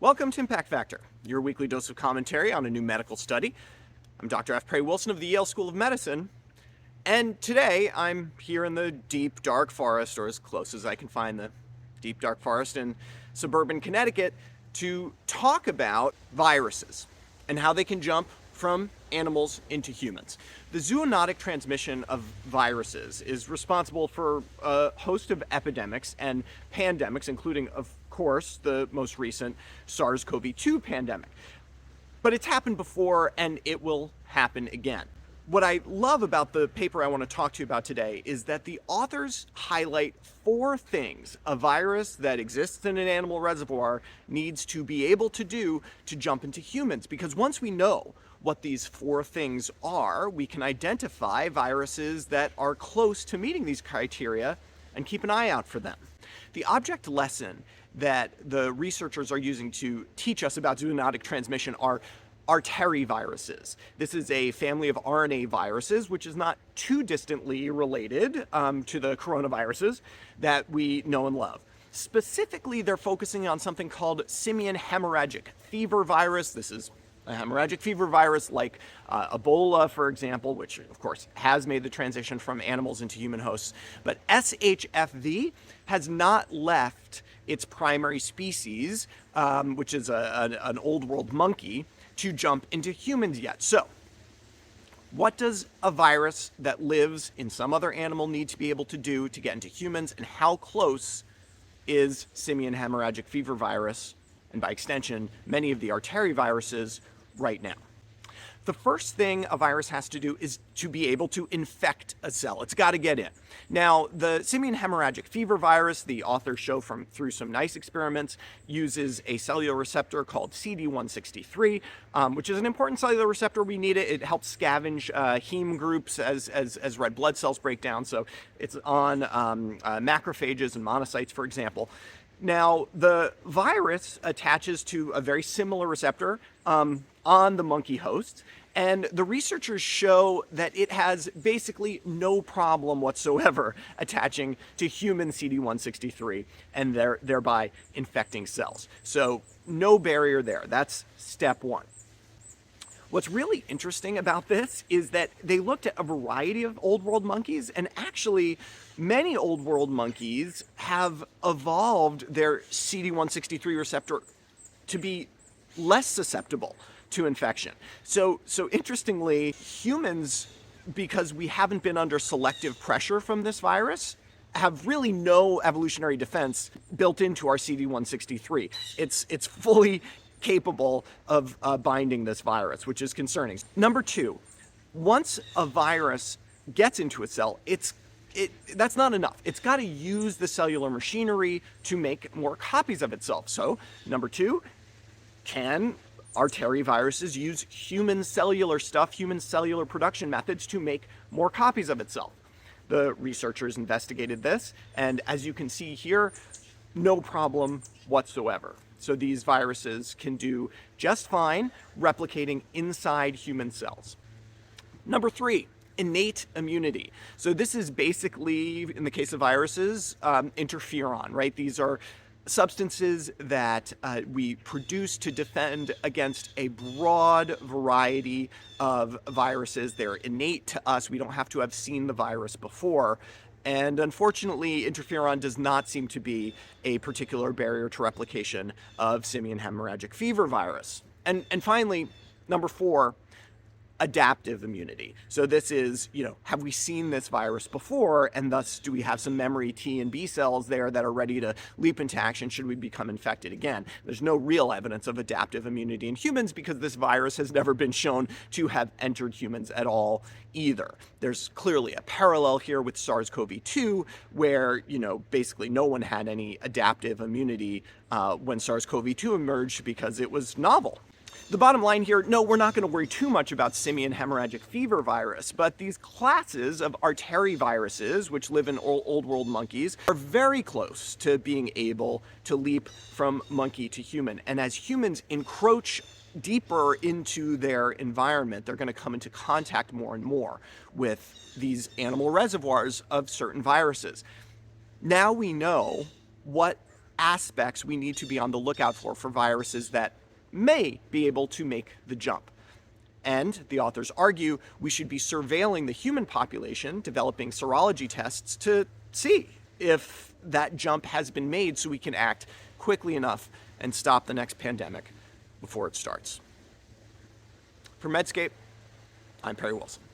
Welcome to Impact Factor, your weekly dose of commentary on a new medical study. I'm Dr. F. Prey Wilson of the Yale School of Medicine, and today I'm here in the deep, dark forest, or as close as I can find the deep, dark forest in suburban Connecticut, to talk about viruses and how they can jump from animals into humans. The zoonotic transmission of viruses is responsible for a host of epidemics and pandemics, including, of course, the most recent SARS-CoV-2 pandemic. But it's happened before, and it will happen again. What I love about the paper I want to talk to you about today is that the authors highlight 4 things a virus that exists in an animal reservoir needs to be able to do to jump into humans. Because once we know what these 4 things are, we can identify viruses that are close to meeting these criteria and keep an eye out for them. The object lesson that the researchers are using to teach us about zoonotic transmission are Arteriviruses. This is a family of RNA viruses, which is not too distantly related to the coronaviruses that we know and love. Specifically, they're focusing on something called Simian hemorrhagic fever virus. This is a hemorrhagic fever virus like Ebola, for example, which of course has made the transition from animals into human hosts. But SHFV has not left its primary species, which is an old world monkey, to jump into humans yet. So, what does a virus that lives in some other animal need to be able to do to get into humans, and how close is Simian hemorrhagic fever virus, and by extension, many of the Arteriviruses, right now? The first thing a virus has to do is to be able to infect a cell. It's got to get in. Now, the Simian hemorrhagic fever virus, the authors show through some nice experiments, uses a cellular receptor called CD163, which is an important cellular receptor. We need it. It helps scavenge heme groups as red blood cells break down. So it's on macrophages and monocytes, for example. Now, the virus attaches to a very similar receptor on the monkey host, and the researchers show that it has basically no problem whatsoever attaching to human CD163 and thereby infecting cells. So no barrier there. That's step 1. What's really interesting about this is that they looked at a variety of old world monkeys, and actually many old world monkeys have evolved their CD163 receptor to be less susceptible to infection. So interestingly, humans, because we haven't been under selective pressure from this virus, have really no evolutionary defense built into our CD163. It's fully capable of binding this virus, which is concerning. Number 2, once a virus gets into a cell, that's not enough. It's got to use the cellular machinery to make more copies of itself. So, number 2, can Arteriviruses use human cellular stuff, human cellular production methods to make more copies of itself? The researchers investigated this, and as you can see here, no problem whatsoever. So these viruses can do just fine replicating inside human cells. Number 3, innate immunity. So this is basically, in the case of viruses, interferon, right? These are substances that we produce to defend against a broad variety of viruses. They're innate to us. We don't have to have seen the virus before. And unfortunately, interferon does not seem to be a particular barrier to replication of Simian hemorrhagic fever virus. And finally, number 4, adaptive immunity. So this is, have we seen this virus before, and thus do we have some memory T and B cells there that are ready to leap into action should we become infected again? There's no real evidence of adaptive immunity in humans because this virus has never been shown to have entered humans at all either. There's clearly a parallel here with SARS-CoV-2 where, basically no one had any adaptive immunity when SARS-CoV-2 emerged because it was novel. The bottom line here, no, we're not going to worry too much about Simian hemorrhagic fever virus, but these classes of Arteriviruses, which live in old world monkeys, are very close to being able to leap from monkey to human. And as humans encroach deeper into their environment, they're going to come into contact more and more with these animal reservoirs of certain viruses. Now we know what aspects we need to be on the lookout for viruses that may be able to make the jump. And the authors argue we should be surveilling the human population, developing serology tests to see if that jump has been made so we can act quickly enough and stop the next pandemic before it starts. For Medscape, I'm Perry Wilson.